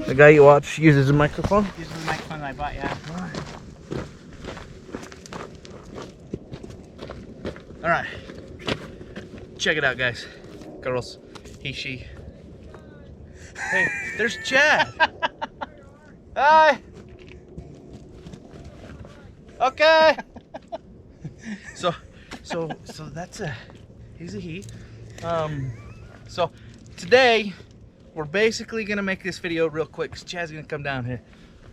The guy you watch uses a microphone? Uses the microphone that I bought, yeah. Alright. Check it out, guys. Girls. He, she. Hey, there's Chad. Hi. Okay. So that's he's a he. So today we're basically gonna make this video real quick because Chad's gonna come down here.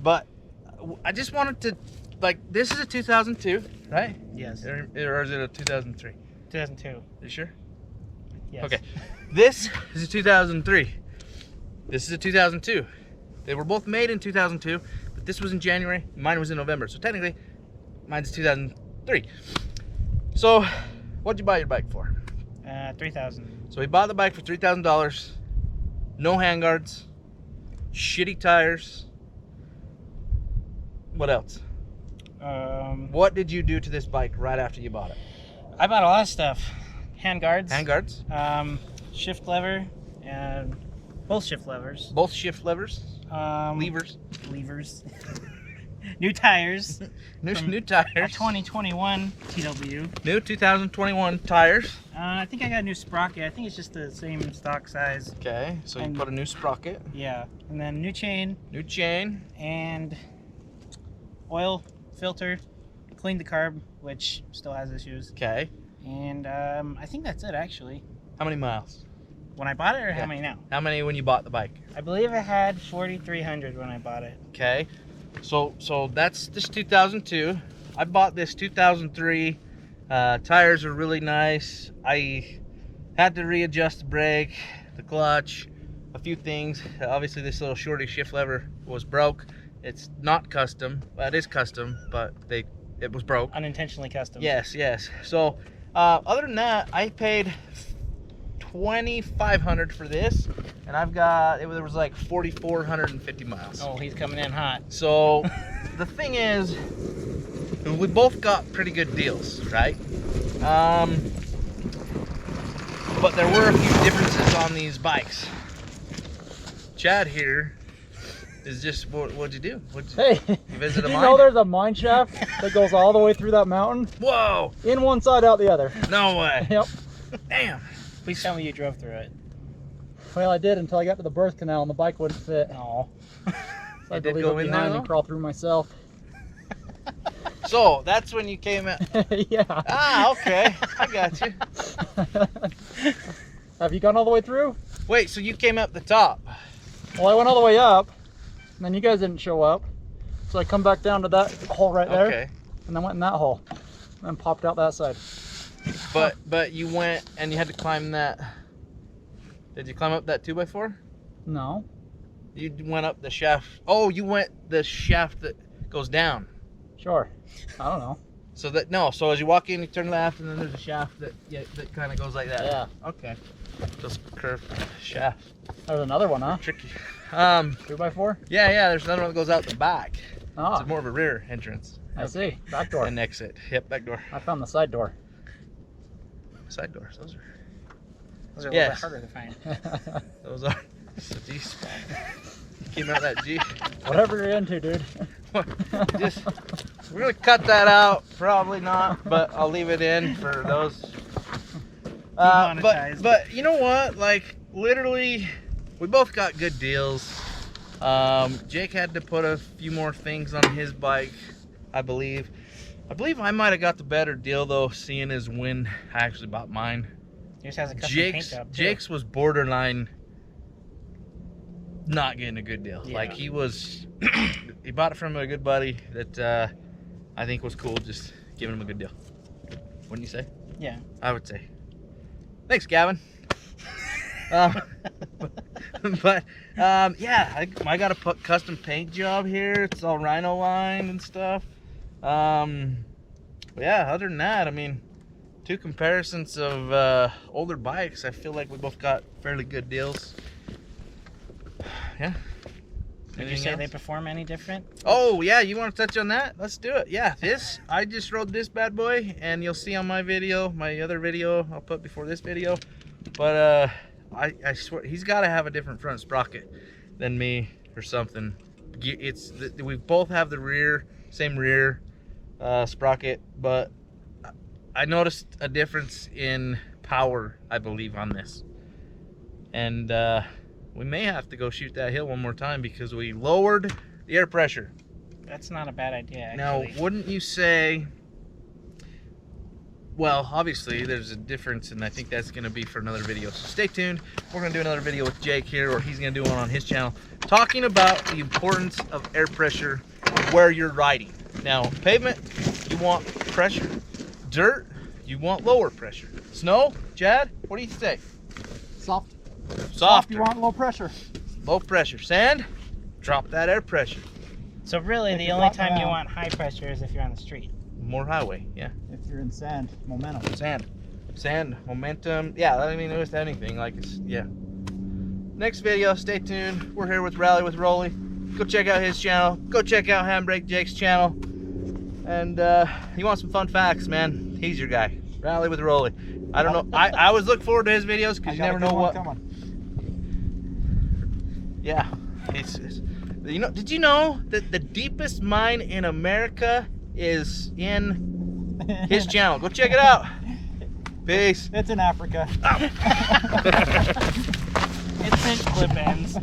But I just wanted to, like, this is a 2002, right? Yes. Or is it a 2003? 2002. You sure? Yes. Okay. This is a 2003. This is a 2002. They were both made in 2002, but this was in January, mine was in November. So technically, mine's 2003. So, what'd you buy your bike for? $3,000. So we bought the bike for $3,000. No handguards, shitty tires. What else? What did you do to this bike right after you bought it? I bought a lot of stuff. Handguards. Handguards. Shift lever and both shift levers. Both shift levers. Levers. New tires. New tires. A 2021 TW. New 2021 tires. I think I got a new sprocket. I think it's just the same stock size. Okay, so you put a new sprocket. Yeah, and then new chain. New chain. And oil filter. Cleaned the carb, which still has issues. Okay. And I think that's it, actually. How many miles? When I bought it, or how many now? How many when you bought the bike? I believe I had 4,300 when I bought it. Okay. So that's this 2002. I bought this 2003. Tires are really nice. I had to readjust the brake, the clutch, a few things. Obviously this little shorty shift lever was broke. It's not custom. Well, it is custom, but it was broke. Unintentionally custom. Yes. So other than that, I paid $2,500 for this, and there was like 4,450 miles. Oh, he's coming in hot. So the thing is, we both got pretty good deals, right? But there were a few differences on these bikes. Chad here is just, what'd you do? Hey, you visit a did you mine? know there's a mine shaft that goes all the way through that mountain? Whoa! In one side, out the other. No way. Yep. Damn. Please tell me you drove through it. Well, I did until I got to the birth canal and the bike wouldn't fit. Oh. So I had to did leave go it in behind there, and crawl through myself. So that's when you came out. Yeah. Ah, okay. I got you. Have you gone all the way through? Wait, so you came up the top? Well, I went all the way up, and then you guys didn't show up. So I come back down to that hole right there, Okay. and then went in that hole, and then popped out that side. But you went and you had to climb that. Did you climb up that 2x4? No. You went up the shaft. Oh, you went the shaft that goes down. Sure. I don't know. So as you walk in, you turn left, and then there's a shaft that kind of goes like that. Yeah. Okay. Just curved shaft. There's another one, huh? Tricky. 2x4? Yeah. There's another one that goes out the back. Ah. It's more of a rear entrance. I see. Back door. And exit. Yep, back door. I found the side door. Side doors. Those are Those are a little bit harder to find. Those are. It's a G spot. Came out that G. Whatever you're into, dude. We're gonna cut that out. Probably not, but I'll leave it in for those. But you know what? Like, literally, we both got good deals. Jake had to put a few more things on his bike, I believe. I might have got the better deal though, seeing as when I actually bought mine. Yours has a custom paint job too. Jake's was borderline not getting a good deal. Yeah. Like he bought it from a good buddy that I think was cool, just giving him a good deal. Wouldn't you say? Yeah. I would say. Thanks, Gavin. Yeah, I got a custom paint job here. It's all Rhino lined and stuff. Yeah, other than that, I mean, two comparisons of older bikes, I feel like we both got fairly good deals. Yeah. Did you say they perform any different? Oh, yeah, you want to touch on that? Let's do it. Yeah, I just rode this bad boy, and you'll see on my video, my other video I'll put before this video. But I swear he's got to have a different front sprocket than me or something. We both have the same rear sprocket, but I noticed a difference in power, I believe, on this. And we may have to go shoot that hill one more time because we lowered the air pressure. That's not a bad idea, actually. Now, wouldn't you say, well, obviously there's a difference, and I think that's going to be for another video. So stay tuned. We're going to do another video with Jake here, or he's going to do one on his channel, talking about the importance of air pressure where you're riding. Now, pavement, you want pressure. Dirt, you want lower pressure. Snow, Chad, what do you say? Soft. Softer. You want low pressure. Low pressure. Sand, drop that air pressure. So really, the only time you want high pressure is if you're on the street. More highway, yeah. If you're in sand, momentum. Sand, momentum. Yeah, I mean, it was anything. Like, it's, yeah. Next video, stay tuned. We're here with Rally with Rolly. Go check out his channel. Go check out Handbrake Jake's channel. And you want some fun facts, man, he's your guy. Rally with Rolly. I don't know. I always look forward to his videos because you never know what. Yeah. You know, did you know that the deepest mine in America is in his channel? Go check it out. Peace. It's in Africa. It's in clip ends.